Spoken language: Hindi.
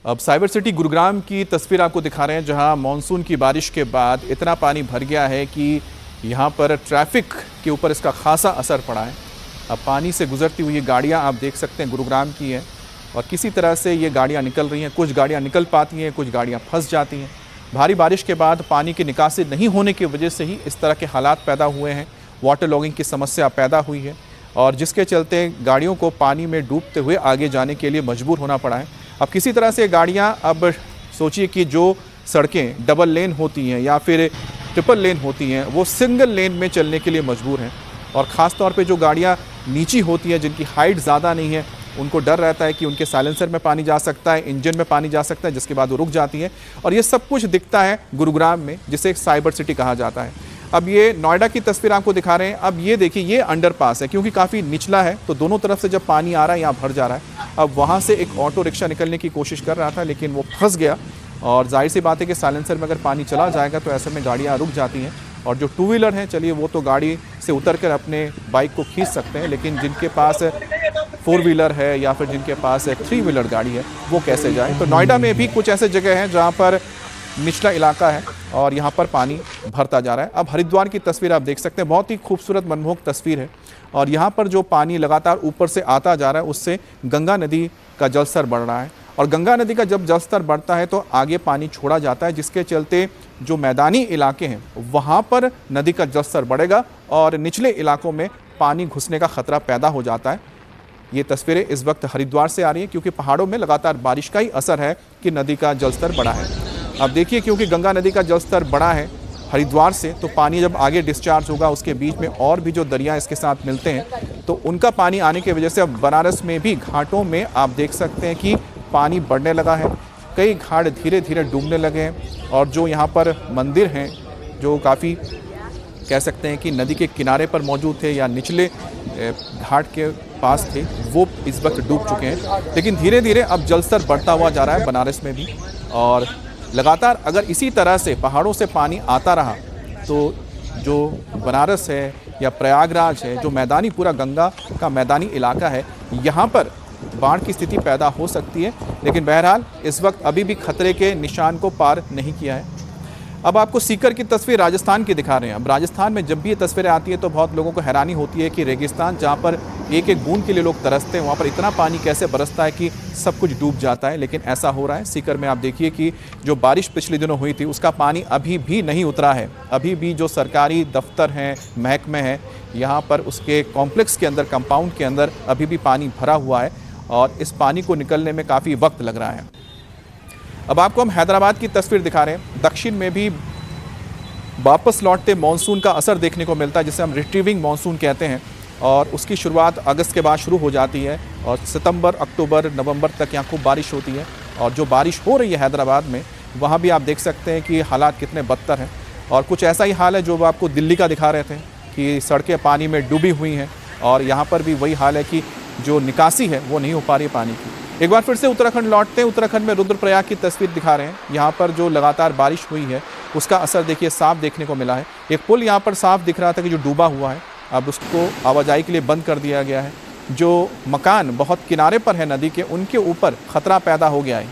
अब साइबर सिटी गुरुग्राम की तस्वीर आपको दिखा रहे हैं, जहां मानसून की बारिश के बाद इतना पानी भर गया है कि यहां पर ट्रैफिक के ऊपर इसका खासा असर पड़ा है। अब पानी से गुजरती हुई ये गाड़ियां आप देख सकते हैं गुरुग्राम की हैं और किसी तरह से ये गाड़ियां निकल रही हैं। कुछ गाड़ियां निकल पाती हैं, कुछ गाड़ियां फंस जाती हैं। भारी बारिश के बाद पानी की निकासी नहीं होने की वजह से ही इस तरह के हालात पैदा हुए हैं। वाटर लॉगिंग की समस्या पैदा हुई है और जिसके चलते गाड़ियों को पानी में डूबते हुए आगे जाने के लिए मजबूर होना पड़ा है। अब किसी तरह से गाड़ियां, अब सोचिए कि जो सड़कें डबल लेन होती हैं या फिर ट्रिपल लेन होती हैं, वो सिंगल लेन में चलने के लिए मजबूर हैं। और ख़ास तौर पे जो गाड़ियां नीची होती हैं, जिनकी हाइट ज़्यादा नहीं है, उनको डर रहता है कि उनके साइलेंसर में पानी जा सकता है, इंजन में पानी जा सकता है, जिसके बाद वो रुक जाती हैं। और ये सब कुछ दिखता है गुरुग्राम में, जिसे साइबर सिटी कहा जाता है। अब ये नोएडा की तस्वीर आपको दिखा रहे हैं। अब ये देखिए, ये अंडरपास है, क्योंकि काफ़ी निचला है तो दोनों तरफ से जब पानी आ रहा है यहाँ भर जा रहा है। अब वहाँ से एक ऑटो रिक्शा निकलने की कोशिश कर रहा था, लेकिन वो फंस गया। और जाहिर सी बात है कि साइलेंसर में अगर पानी चला जाएगा तो ऐसे में गाड़ियाँ रुक जाती हैं। और जो टू व्हीलर हैं, चलिए वो तो गाड़ी से उतरकर अपने बाइक को खींच सकते हैं, लेकिन जिनके पास फोर व्हीलर है या फिर जिनके पास एक थ्री व्हीलर गाड़ी है, वो कैसे जाए। तो नोएडा में भी कुछ ऐसे जगह हैं जहाँ पर निचला इलाका है और यहाँ पर पानी भरता जा रहा है। अब हरिद्वार की तस्वीर आप देख सकते हैं, बहुत ही खूबसूरत मनमोहक तस्वीर है। और यहाँ पर जो पानी लगातार ऊपर से आता जा रहा है, उससे गंगा नदी का जलस्तर बढ़ रहा है। और गंगा नदी का जब जलस्तर बढ़ता है तो आगे पानी छोड़ा जाता है, जिसके चलते जो मैदानी इलाके हैं वहाँ पर नदी का जलस्तर बढ़ेगा और निचले इलाकों में पानी घुसने का खतरा पैदा हो जाता है। ये तस्वीरें इस वक्त हरिद्वार से आ रही हैं, क्योंकि पहाड़ों में लगातार बारिश का ही असर है कि नदी का जलस्तर बढ़ा है। अब देखिए, क्योंकि गंगा नदी का जलस्तर बढ़ा है हरिद्वार से, तो पानी जब आगे डिस्चार्ज होगा, उसके बीच में और भी जो दरिया इसके साथ मिलते हैं, तो उनका पानी आने की वजह से अब बनारस में भी घाटों में आप देख सकते हैं कि पानी बढ़ने लगा है। कई घाट धीरे धीरे डूबने लगे हैं और जो यहाँ पर मंदिर हैं, जो काफ़ी कह सकते हैं कि नदी के किनारे पर मौजूद थे या निचले घाट के पास थे, वो इस वक्त डूब चुके हैं। लेकिन धीरे धीरे अब जलस्तर बढ़ता हुआ जा रहा है बनारस में भी। और लगातार अगर इसी तरह से पहाड़ों से पानी आता रहा तो जो बनारस है या प्रयागराज है, जो मैदानी पूरा गंगा का मैदानी इलाका है, यहाँ पर बाढ़ की स्थिति पैदा हो सकती है। लेकिन बहरहाल इस वक्त अभी भी खतरे के निशान को पार नहीं किया है। अब आपको सीकर की तस्वीर राजस्थान की दिखा रहे हैं। अब राजस्थान में जब भी ये तस्वीरें आती हैं तो बहुत लोगों को हैरानी होती है कि रेगिस्तान, जहाँ पर एक एक बूंद के लिए लोग तरसते हैं, वहाँ पर इतना पानी कैसे बरसता है कि सब कुछ डूब जाता है। लेकिन ऐसा हो रहा है सीकर में। आप देखिए कि जो बारिश पिछले दिनों हुई थी, उसका पानी अभी भी नहीं उतरा है। अभी भी जो सरकारी दफ्तर हैं, महकमे हैं, यहाँ पर उसके कॉम्प्लेक्स के अंदर, कंपाउंड के अंदर अभी भी पानी भरा हुआ है और इस पानी को निकलने में काफ़ी वक्त लग रहा है। अब आपको हम हैदराबाद की तस्वीर दिखा रहे हैं। दक्षिण में भी वापस लौटते मानसून का असर देखने को मिलता है, जिसे हम रिट्रीविंग मानसून कहते हैं। और उसकी शुरुआत अगस्त के बाद शुरू हो जाती है और सितंबर, अक्टूबर, नवंबर तक यहाँ खूब बारिश होती है। और जो बारिश हो रही है हैदराबाद में, वहाँ भी आप देख सकते हैं कि हालात कितने बदतर हैं। और कुछ ऐसा ही हाल है जो आपको दिल्ली का दिखा रहे थे कि सड़कें पानी में डूबी हुई हैं। और यहाँ पर भी वही हाल है कि जो निकासी है वो नहीं हो पा रही पानी की। एक बार फिर से उत्तराखंड लौटते हैं। उत्तराखंड में रुद्रप्रयाग की तस्वीर दिखा रहे हैं। यहाँ पर जो लगातार बारिश हुई है, उसका असर देखिए साफ देखने को मिला है। एक पुल यहाँ पर साफ दिख रहा था कि जो डूबा हुआ है, अब उसको आवाजाही के लिए बंद कर दिया गया है। जो मकान बहुत किनारे पर है नदी के, उनके ऊपर खतरा पैदा हो गया है।